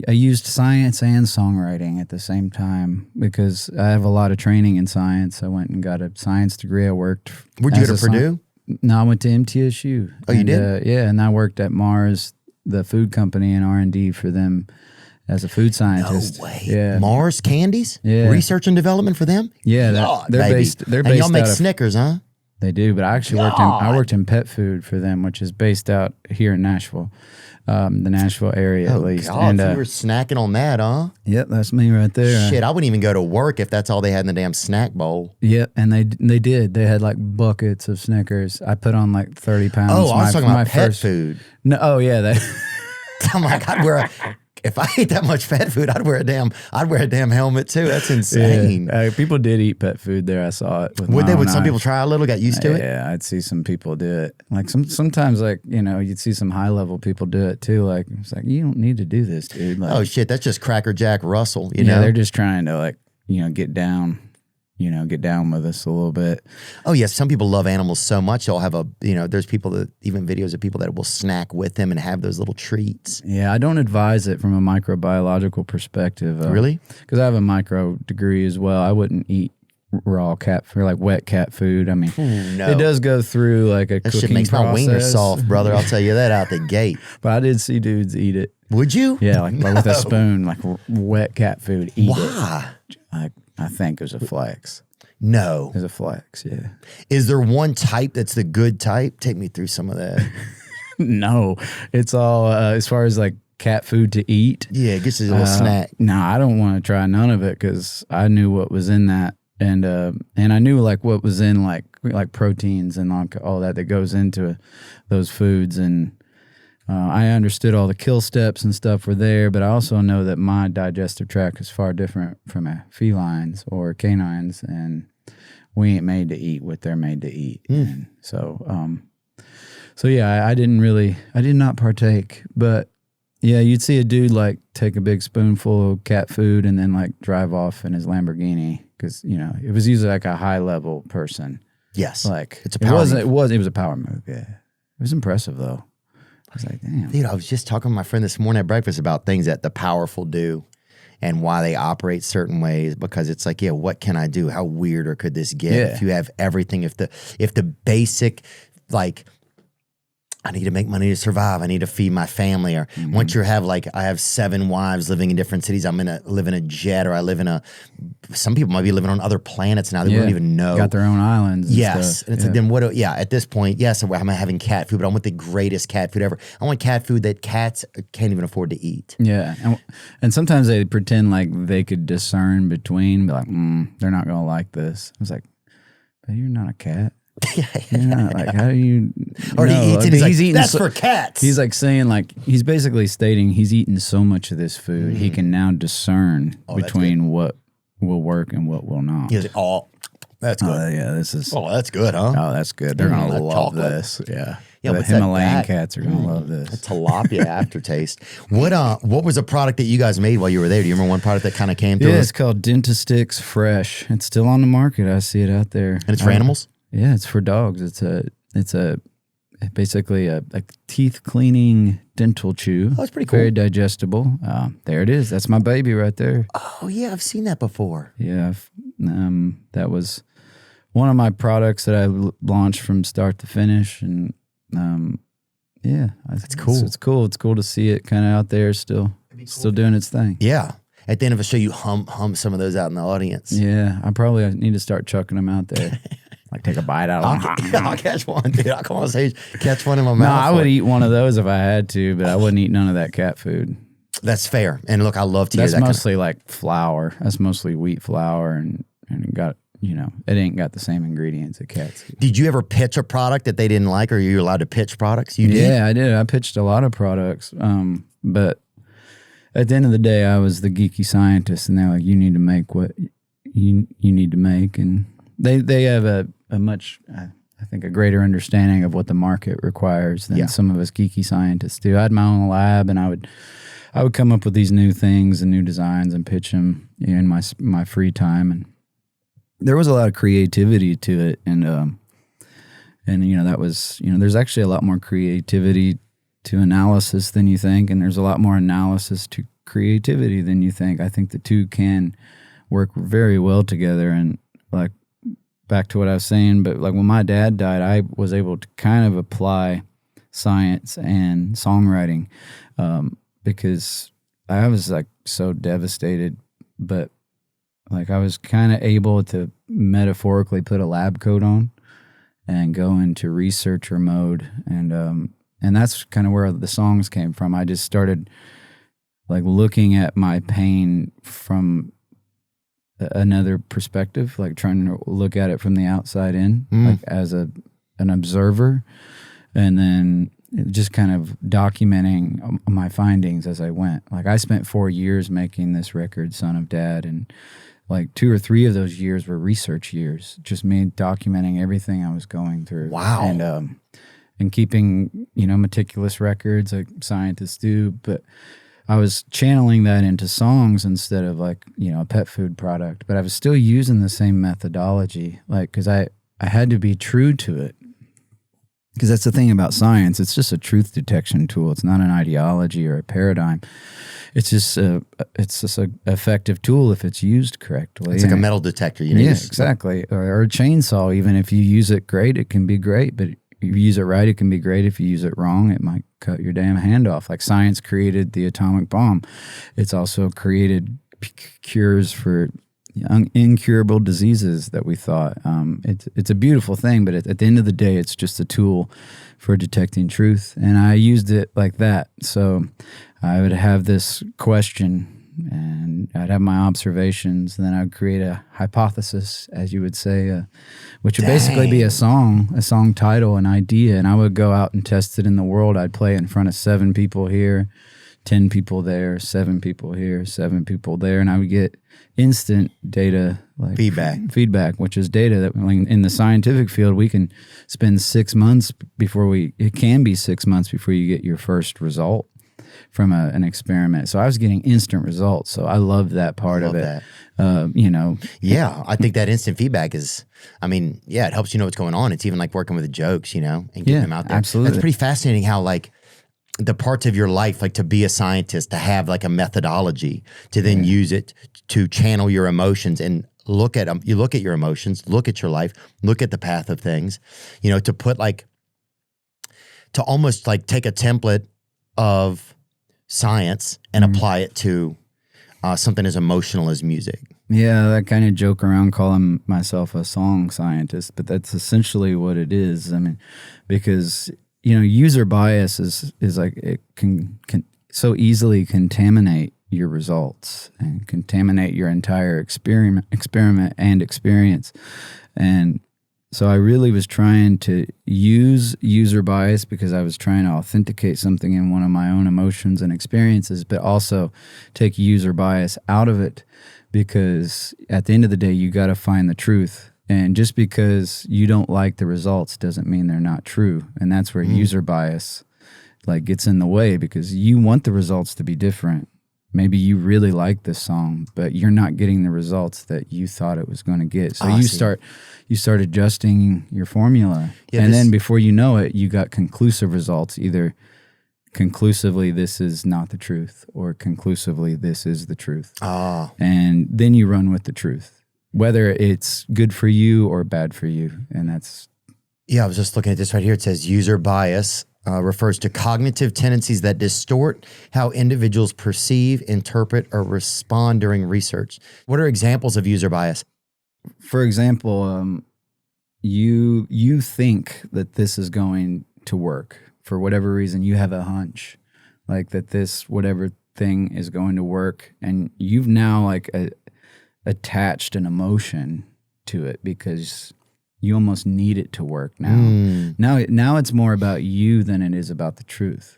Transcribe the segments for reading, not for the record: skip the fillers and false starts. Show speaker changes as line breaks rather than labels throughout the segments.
I used science and songwriting at the same time because I have a lot of training in science. I went and got a science degree. I worked.
Where'd you go to Purdue?
No, I went to MTSU.
Oh, you did?
Yeah, and I worked at Mars, the food company, in R&D for them as a food scientist.
No way.
Yeah.
Mars Candies?
Yeah.
Research and development for them?
Yeah,
God,
they're
baby.
based. They're
and
based
y'all make
out of,
Snickers, huh?
They do, but I actually worked in pet food for them, which is based out here in Nashville, the Nashville area at least.
God,
And
you were snacking on that, huh?
Yep, that's me right there.
Shit, I wouldn't even go to work if that's all they had in the damn snack bowl.
Yep, and they did. They had like buckets of Snickers. I put on like 30 pounds.
Oh, I was talking about pet food.
No, oh yeah, that.
I'm like, if I ate that much pet food, I'd wear a damn helmet too. That's insane.
Yeah. People did eat pet food there. I saw it.
Would some people try a little, got used to it?
Yeah, I'd see some people do it. Like sometimes, like you'd see some high level people do it too. Like it's like you don't need to do this, dude. Like,
oh shit, that's just Cracker Jack Russell. You
yeah,
know,
they're just trying to like get down. Get down with us a little bit.
Oh, yes. Some people love animals so much. They'll have there's people that, even videos of people that will snack with them and have those little treats.
Yeah, I don't advise it from a microbiological perspective.
Really?
Because I have a micro degree as well. I wouldn't eat raw cat food, like wet cat food. I mean,
no.
It does go through like a
that
cooking
shit makes
process.
my wiener soft, brother. I'll tell you that out the gate.
But I did see dudes eat it.
Would you?
Yeah, like with a spoon, like wet cat food. Eat
Why?
it. I think it was a flex.
No.
There's a flex, yeah.
Is there one type that's the good type? Take me through some of that.
No, it's all as far as like cat food to eat.
Yeah, it gets a little snack.
No, I don't want to try none of it because I knew what was in that, and I knew like what was in like proteins and like all that goes into those foods, and I understood all the kill steps and stuff were there, but I also know that my digestive tract is far different from a feline's or canine's, and we ain't made to eat what they're made to eat. And so yeah, I did not partake, but yeah, you'd see a dude like take a big spoonful of cat food and then like drive off in his Lamborghini because it was usually like a high level person.
Yes,
like
it's a power move.
It was a power move. Yeah, it was impressive though. I was like, damn.
Dude, I was just talking to my friend this morning at breakfast about things that the powerful do and why they operate certain ways, because it's like, yeah, what can I do? How weirder could this get if you have everything? If the basic, like, I need to make money to survive, I need to feed my family, or once you have like, I have 7 wives living in different cities, I'm gonna live in a jet, or I live in some people might be living on other planets now that we don't even know.
Got their own islands.
Yes. And it's like, then what, at this point, yes, I'm having cat food, but I want the greatest cat food ever. I want cat food that cats can't even afford to eat.
Yeah. And sometimes they pretend like they could discern between, be like, they're not gonna like this. I was like, but you're not a cat. Yeah, like how do you?
Or he eats it. He's eating that's for cats.
He's like saying, like he's basically stating he's eaten so much of this food he can now discern between what will work and what will not.
He's like, that's good.
Yeah, this is.
Oh, that's good, huh?
Oh, that's good. They're gonna love this. Yeah.
Yeah,
the Himalayan cats are gonna love this.
Tilapia aftertaste. What was a product that you guys made while you were there? Do you remember one product that kind of came through?
Yeah, it's called Dentastix Fresh. It's still on the market. I see it out there.
And it's for animals?
Yeah, it's for dogs. It's basically a teeth cleaning dental chew.
Oh, it's pretty cool.
Very digestible. There it is. That's my baby right there.
Oh yeah, I've seen that before.
Yeah, that was one of my products that I launched from start to finish, and yeah,
that's cool.
It's cool. It's cool to see it kind of out there still doing its thing.
Yeah. At the end of a show, you hum some of those out in the audience.
Yeah, I probably need to start chucking them out there. Like take a bite out of them.
I'll catch one, dude. I'll come on stage, catch one in my mouth.
No, I would eat one of those if I had to, but I wouldn't eat none of that cat food.
That's fair. And look, I love to hear that.
That's mostly like flour. That's mostly wheat flour, and it got, it ain't got the same ingredients that cats do.
Did you ever pitch a product that they didn't like, or are you allowed to pitch products? You did?
Yeah, I did. I pitched a lot of products, but at the end of the day, I was the geeky scientist, and they're like, you need to make what you need to make, and they have a much, I think, a greater understanding of what the market requires than some of us geeky scientists do. I had my own lab, and I would come up with these new things and new designs and pitch them in my free time, and there was a lot of creativity to it, and that was, there's actually a lot more creativity to analysis than you think, and there's a lot more analysis to creativity than you think. I think the two can work very well together. And like back to what I was saying, but like when my dad died, I was able to kind of apply science and songwriting because I was like so devastated, but like I was kind of able to metaphorically put a lab coat on and go into researcher mode, and that's kind of where the songs came from. I just started like looking at my pain from another perspective, like trying to look at it from the outside in, like as an observer, and then just kind of documenting my findings as I went. Like I spent 4 years making this record, Son of Dad, and like 2 or 3 of those years were research years, just me documenting everything I was going through.
Wow.
And keeping, meticulous records like scientists do, but I was channeling that into songs instead of like, a pet food product, but I was still using the same methodology, like, because I had to be true to it. Because that's the thing about science. It's just a truth detection tool. It's not an ideology or a paradigm. It's just an effective tool if it's used correctly.
It's like a metal detector.
Yeah, exactly. Or a chainsaw. Even if you use it great, it can be great. But if you use it right, it can be great. If you use it wrong, it might cut your damn hand off. Like science created the atomic bomb. It's also created cures for incurable diseases that we thought. It's a beautiful thing, but at the end of the day, it's just a tool for detecting truth. And I used it like that. So I would have this question and I'd have my observations, and then I'd create a hypothesis, as you would say, which would basically be a song title, an idea. And I would go out and test it in the world. I'd play it in front of 7 people here, 10 people there, 7 people here, 7 people there, and I would get instant data, like feedback, which is data that in the scientific field we can spend 6 months before it can be 6 months before you get your first result from an experiment. So I was getting instant results. So I love that part of it.
Yeah, I think that instant feedback is, it helps you know what's going on. It's even like working with the jokes, and getting them out there.
Absolutely.
That's pretty fascinating how like the parts of your life, like to be a scientist, to have like a methodology, to then use it to channel your emotions and look at them. You look at your emotions, look at your life, look at the path of things, to put like, to almost like take a template of science and apply it to something as emotional as music. Yeah,
I kind of joke around calling myself a song scientist, but that's essentially what it is. Because user bias is like it can so easily contaminate your results and contaminate your entire experiment and experience. And so I really was trying to use user bias because I was trying to authenticate something in one of my own emotions and experiences, but also take user bias out of it, because at the end of the day, you got to find the truth. And just because you don't like the results doesn't mean they're not true. And that's where user bias like gets in the way, because you want the results to be different. Maybe you really like this song, but you're not getting the results that you thought it was going to get. So you start adjusting your formula. Yeah, and then before you know it, you got conclusive results. Either conclusively, this is not the truth, or conclusively, this is the truth. And then you run with the truth, whether it's good for you or bad for you. And that's...
Yeah, I was just looking at this right here. It says user bias refers to cognitive tendencies that distort how individuals perceive, interpret, or respond during research. What are examples of user bias?
For example, you think that this is going to work. For whatever reason, you have a hunch like that this whatever thing is going to work, and you've now like attached an emotion to it because you almost need it to work now. Now it's more about you than it is about the truth.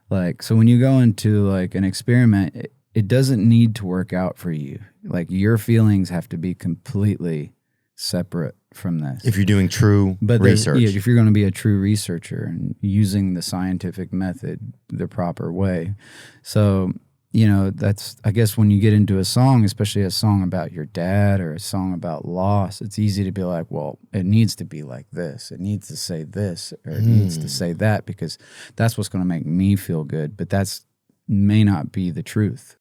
Like, so when you go into like an experiment, it doesn't need to work out for you. Like, your feelings have to be completely separate from this.
If you're doing true research.
Yeah, if you're going to be a true researcher and using the scientific method the proper way. So you know, that's, I guess when you get into a song, especially a song about your dad or a song about loss, it's easy to be like, well, it needs to be like this. It needs to say this, or it needs to say that, because that's what's going to make me feel good. But that's may not be the truth.